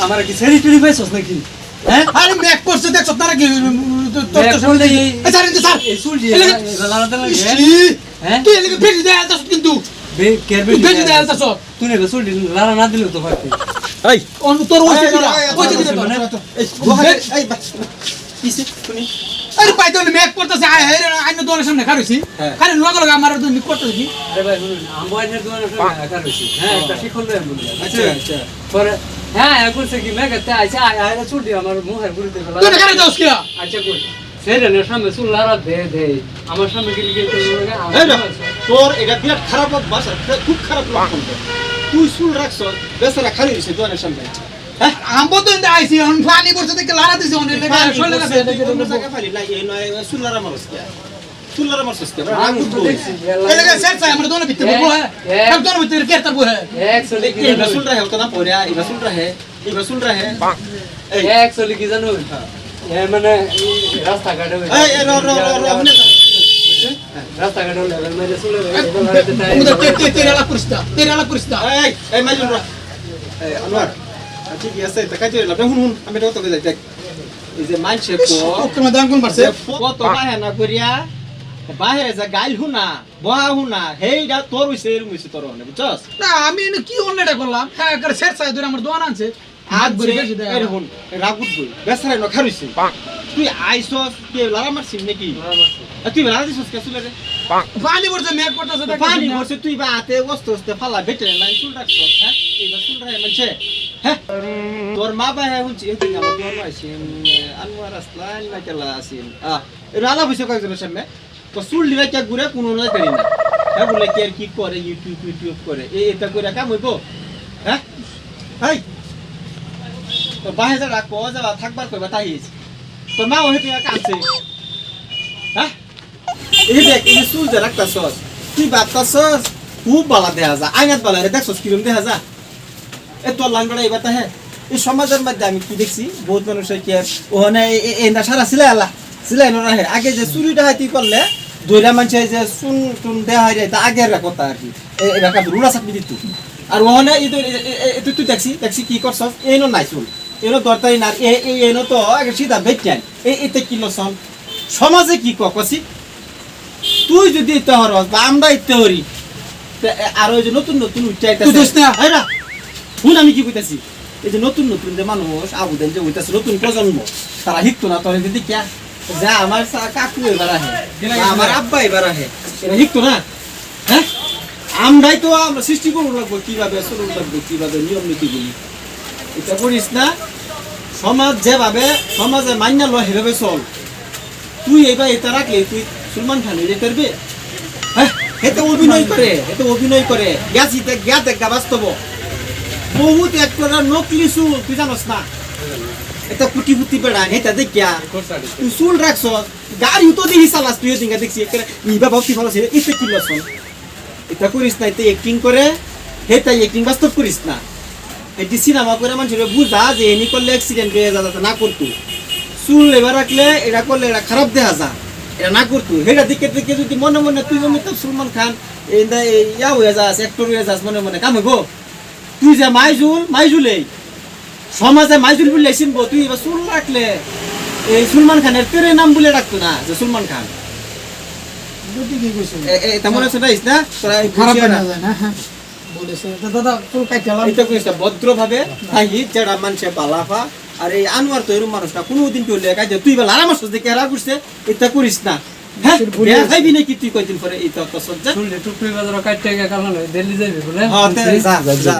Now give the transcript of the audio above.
আমার কি সেরি টেরি পাইছস নাকি? হ্যাঁ আরে মেক করছে দেখছ তারা কি স্যার স্যার এই চুল দিয়ে লালাতে লাগে। হ্যাঁ তুই এদিকে বেশি দেয় আলতাছ কিন্তু বেশি দেয় আলতাছ তুই না চুল দিয়ে লালা না দিলে তো পারতি। এই অন তোর ওইতে দিলা এই কিসে শুনি আরে পাইতো মেক করতেছে আইন দোরের সামনে খারইছি খালি লগে লগে আমার তো মিক করতেছি কি আরে ভাই শুনুন আমবাইনের দোকানে একা রইছি। হ্যাঁ একটা শিখল দেন বলি। আচ্ছা আচ্ছা পরে হ্যাঁ এখন সে কি মেঘাতে আইছে আইরা চুল দিয়ে আমার মুখের পুরিতে ফেলা। তুই কেন যাস কি আচ্ছা কই সেরেনের সামনে চুল লারা দে আমার সামনে কি লিখে তোর এটা বিরাট খারাপ অভ্যাস খুব খারাপ লক্ষণ তুই চুল রাখছ বেচারা খালি দিছে দোকানের সামনে আমবো তো আইছি অন পানি পড়ছে দেখে লারা দিছে অন লেখা শৈলে কাছে চুল্লারা মারছিস কে এই লেখা সেট চাই আমরা দোনো ভিতরে বো হ্যাঁ সব দোনো ভিতরে কেরতা বো হ্যাঁ এই রসুল রাহে তো না পড়া এই রসুল রাহে এই एक्चुअली কি জানো এ মানে রাস্তা ঘাটে এই র রাস্তা ঘাটে লেভেল মেরে চলে তেরা লা পুরস্তা এই মাইজুল রা এই আনোয়ার ঠিক আছে তা কাজে লাভ হুন আমি তো তোকে যাই দেখ এই যে মানছে ওকে মাদান কোন পারছে কত বাহানা করিয়া বাহিরে যা গাইল হুনা বহা হুনা হেইডা তোর হইছে এরম হইছে তোর না বুঝছস না আমি কি অন্যটা করলাম হ্যাঁ করে সেট চাই ধরে আমার দোকান আনছে হাত ভরে বেশি দেয় এর হুন রাগুত বই বেসারে ন খারইছে তুই আইছস কে লারা মারছিস নাকি তুই লারা দিছস কে চুলে রে পানি পড়ছে মেঘ পড়তেছে পানি পড়ছে তুই বা হাতে অস্তে ফালা বেটে লাইন চুল রাখছস হ্যাঁ এই চুল রাখে মানছে হ্যাঁ তোর মা বা হ্যাঁ হুনছি এই আমার দোকান আইছিন আনোয়ার আসলান নাকেলা আসিন এর আলা বসে কয়েকজনের সামনে তো চুল দিলে কে ঘুরে কোনো না করি না হ্যাঁ বলে কে কি করে ইউটিউব করে এটা করে কাম হইব হ্যাঁ হাই তো বাহিরে রাখো যাবা থাকবার কইবা তাইস তোর মা ওহে তুই কাছে হ্যাঁ এই দেখ এই চুল যে রাখতাছস তুই বাতাছস খুব বালা দেয়া যা আইনাত বালা রে দেখছস কিরম দেয়া যা এ তোর লাঙ্গড়া এবার হ্যাঁ এই সমাজের মধ্যে আমি কি দেখছি বহুত মানুষের কি ওখানে এই না সারা সিলাই না হে আগে যে চুরিটা হয় তুই করলে দইরা মানুষ যে চুন টুন দেয়া হয় তা আগের কথা আর কি এবার রুলা চাপি দিত আর ওখানে তুই দেখছি কি করছস এইনো নাই চুল এনো দরতাই না এনো তো আগে সিধা বেচান এতে কি লসন সমাজে কি কছি তুই যদি ইতে হরস বা আমরা ইতে হরি আর ওই যে নতুন উচ্চাইতেছে শুন আমি কি কইতাছি এই যে নতুন যে মানুষ আবুদেন যে হইতাছে নতুন প্রজন্ম তারা শিখতো না তোর যদি কে যে আমার কাকু এবার আহে আমার আব্বা এবার আহে এটা শিখতো না হ্যাঁ আমরাই তো আমরা সৃষ্টি করবো লাগবো কিভাবে চলুন লাগবো কিভাবে নিয়ম নীতিগুলি এটা করিস না সমাজ যেভাবে সমাজে মান্য লয় সেভাবে চল তুই এবার এটা রাখলে তুই সলমান খান এটা করবে হ্যাঁ এতে অভিনয় করে গেছে বাস্তব বহুত একটা নকলি চুল তুই জানস না এটা কুটি কুটি বেড়া এটা দেখিয়া তুই চুল রাখছ গাড়ি তো দেখি চালাস তুই দিন দেখছি ইবা ভাবছি ভালো ছিল এতে কি লস এটা করিস না এতে অ্যাক্টিং করে হেতাই অ্যাক্টিং বাস্তব করিস না এটি সিনেমা করে মানুষের বুঝা যে এনি করলে অ্যাক্সিডেন্ট হয়ে যাতে না করতো চুল এবার রাখলে এটা করলে এটা খারাপ দেখা যা এটা না করতো সেটা দিকে দিকে যদি মনে মনে তুই অমিতাভ সলমান খান ইয়া হয়ে যাস অ্যাক্টর হয়ে যাস মনে মনে কাম হইব তুই যে মাইজুলে সমাজে মাইজুল বললে চিনবো তুই এবার চুল রাখলে এই সলমান খানের তেরে নাম বলে ডাকতো না যে সলমান খান তেমন আছে না তোরা খারাপ না ভদ্রভাবে যারা মানুষে পালাফা আর এই আনোয়ার তো এরকম মানুষ না কোনোদিন চলে কাজে তুই বেলা আমার সাথে কেরা করছে এটা করিস না হ্যাঁ খাইবি নাকি তুই কয়দিন পরে এই তো সজ্জা টুকরি বাজার কাটতে গেল দিল্লি যাইবি বলে